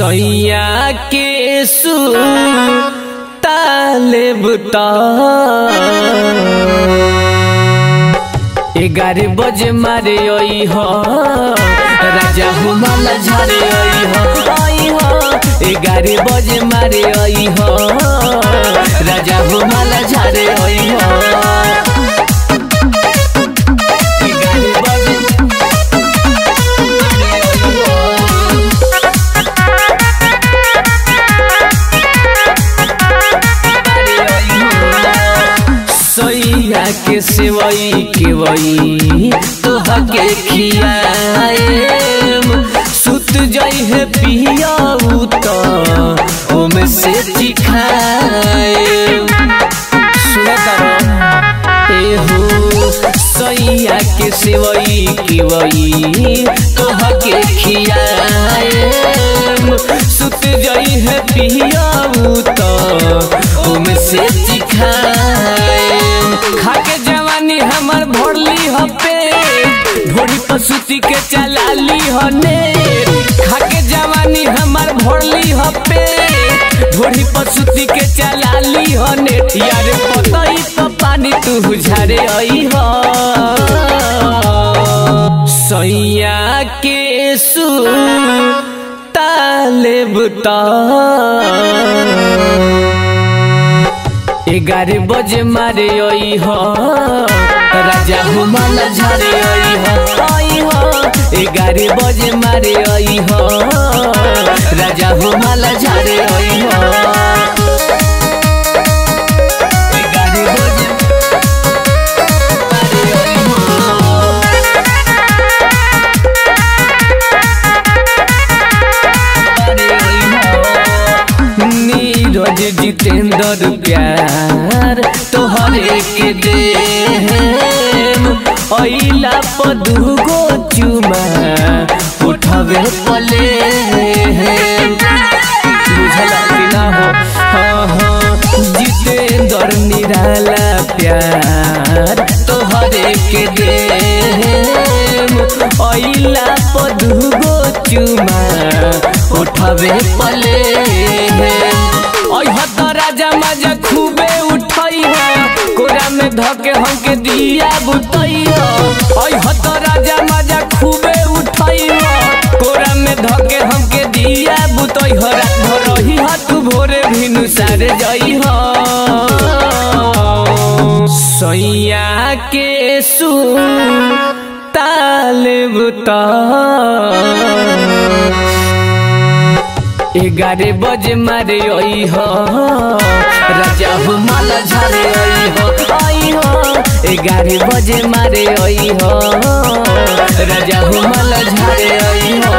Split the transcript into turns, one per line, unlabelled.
सैया के सुताले बुता 11 बजे मारे आई हो राजा हुमाला झारे आई हो 11 बजे मारे आई हो राजा हुमाला झारे आई हो। सैया के सेवई के वही तोहके खियाएम सुत जाई है पिया तो ओमे से चिखाएम सुनता हो सैया के सेवई के वही तोहके खियाएम सुत जाई है पिया तो ओमे से चिखाएम खाके जवानी हमर भरली हपे ढोरी पसुती के चलाली हने खाके जवानी हमर भरली हपे ढोरी पसुती के चलाली हने यार पतई तो पानी तू झारे आई हो सैया के सुताले बुता 11 बजे मारे आई हो राजा हुमाला झारे आई हो 11 बजे मारे आई हो राजा हुमाला झारे आई हो 11 बजे मारे आई हो नीरज जितेंद्र प्यार तोहरे के देम अइला पदुगो चुमा उठावे पले बुझला कि ना हो हाँ जितेंद्र निराला प्यार तोहरे के देम अइला पदुगो चुमा उठावे पले राजा मजा खूबे उठाई हो कोरा में धके हमके दिया बुतई हो राजा मजा खूबे उठाई हो कोरा में धके हमके दिया बुतई हो रात भर रही हो तू भोरे भिनु सारे जाई हो सैया के सुताले बुता 11 बजे मारे आई हो राजा हुमाला झारे आई हो 11 बजे मारे आई हो राजा हुमाला झारे आई हो।